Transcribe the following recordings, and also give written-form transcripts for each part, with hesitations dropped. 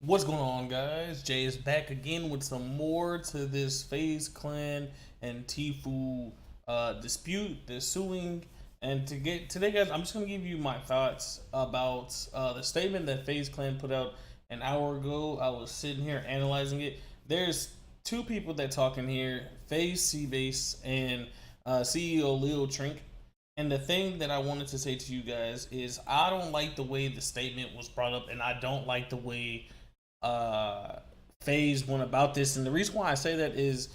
What's going on, guys? Jay is back again with some more to this FaZe Clan and Tfue dispute, the suing. And to get today, guys, I'm just gonna give you my thoughts about the statement that FaZe Clan put out an hour ago. I was sitting here analyzing it. There's two people that talk in here: FaZe C-Base and CEO Lil Trink. And the thing that I wanted to say to you guys is I don't like the way the statement was brought up, and I don't like the way uh FaZe went about this. And the reason why I say that is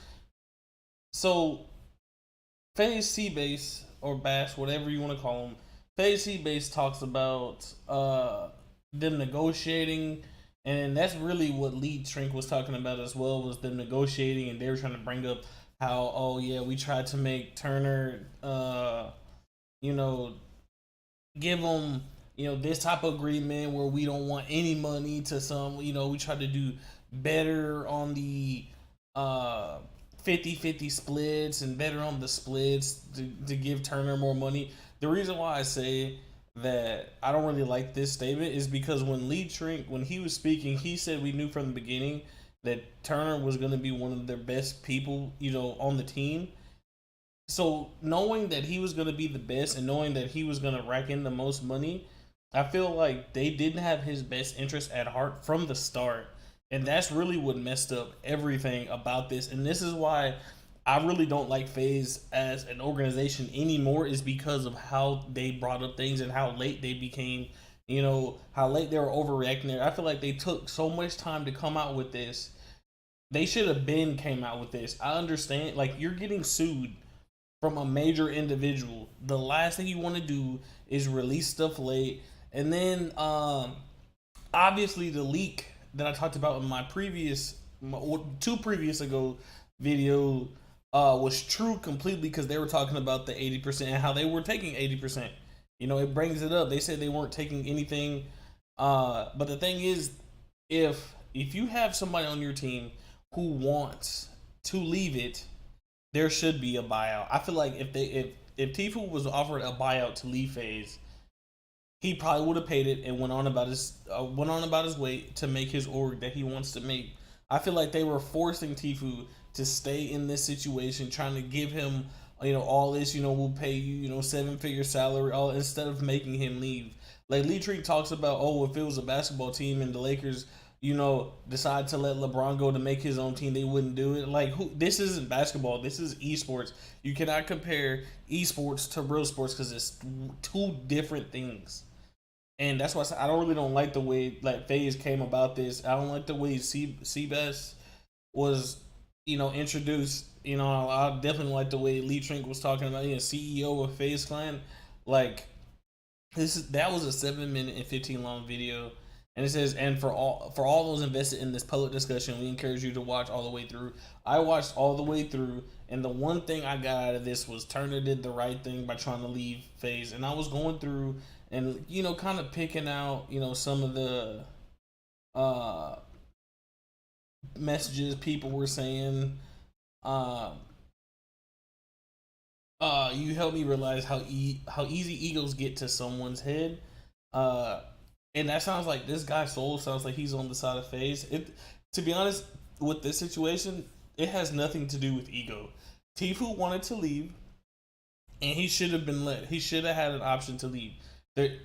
so FaZe C base or Bash, whatever you want to call them, FaZe C base talks about them negotiating, and that's really what Lead Shrink was talking about as well, was them negotiating. And they were trying to bring up how, oh yeah, we tried to make Turner you know give them this type of agreement where we don't want any money to some, we try to do better on the 50-50 splits and better on the splits to give Turner more money. The reason why I say that I don't really like this statement is because when Lee Trink, when he was speaking, he said we knew from the beginning that Turner was going to be one of their best people, on the team. So knowing that he was going to be the best and knowing that he was going to rack in the most money, I feel like they didn't have his best interest at heart from the start. And that's really what messed up everything about this. And this is why I really don't like FaZe as an organization anymore, is because of how they brought up things and how late they became, how late they were overreacting there. I feel like they took so much time to come out with this. They should have been came out with this. I understand, like, you're getting sued from a major individual. The last thing you want to do is release stuff late. And then obviously the leak that I talked about in two previous ago video was true completely, because they were talking about the 80% and how they were taking 80%. It brings it up. They said they weren't taking anything. But the thing is, if you have somebody on your team who wants to leave it, there should be a buyout. I feel like if Tfue was offered a buyout to leave FaZe, he probably would have paid it and went on about his way to make his org that he wants to make. I feel like they were forcing Tfue to stay in this situation, trying to give him all this. We'll pay you 7-figure salary, all, instead of making him leave. Like Lee Tree talks about, oh, if it was a basketball team and the Lakers decide to let LeBron go to make his own team, they wouldn't do it. Like, this isn't basketball. This is esports. You cannot compare esports to real sports because it's two different things. And that's why I said I don't like the way like FaZe came about this. I don't like the way Seabass was, introduced. I definitely like the way Lee Trink was talking about, CEO of FaZe Clan. Like, that was a 7 minute and 15 long video. And it says, and for all those invested in this public discussion, we encourage you to watch all the way through. I watched all the way through, and the one thing I got out of this was Turner did the right thing by trying to leave FaZe. And I was going through and kind of picking out some of the uh messages people were saying. Uh, you helped me realize how easy egos get to someone's head. Uh, and that sounds like this guy's soul sounds like he's on the side of FaZe. To be honest, with this situation, it has nothing to do with ego. Tfue wanted to leave, and he should have been let. He should have had an option to leave.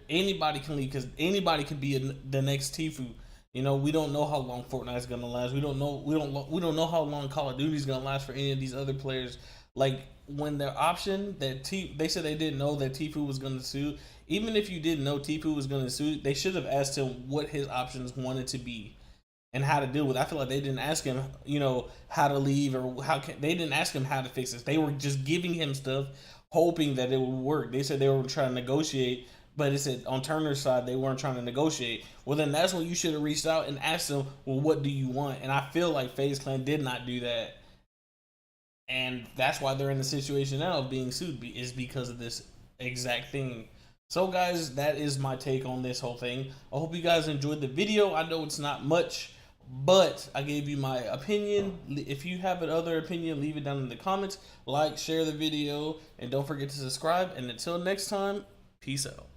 Anybody can leave, because anybody could be the next Tfue. We don't know how long Fortnite's gonna last. We don't know how long Call of Duty's gonna last for any of these other players. Like, when their option they said they didn't know that Tfue was gonna sue. Even if you didn't know Tfue was gonna sue, they should have asked him what his options wanted to be and how to deal with it. I feel like they didn't ask him, how to leave, or they didn't ask him how to fix this. They were just giving him stuff, hoping that it would work. They said they were trying to negotiate, but it said on Turner's side they weren't trying to negotiate. Well, then that's when you should have reached out and asked them, well, what do you want? And I feel like FaZe Clan did not do that, and that's why they're in the situation now of being sued, is because of this exact thing. So, guys, that is my take on this whole thing. I hope you guys enjoyed the video. I know it's not much, but I gave you my opinion. If you have another opinion, leave it down in the comments. Like, share the video, and don't forget to subscribe. And until next time, peace out.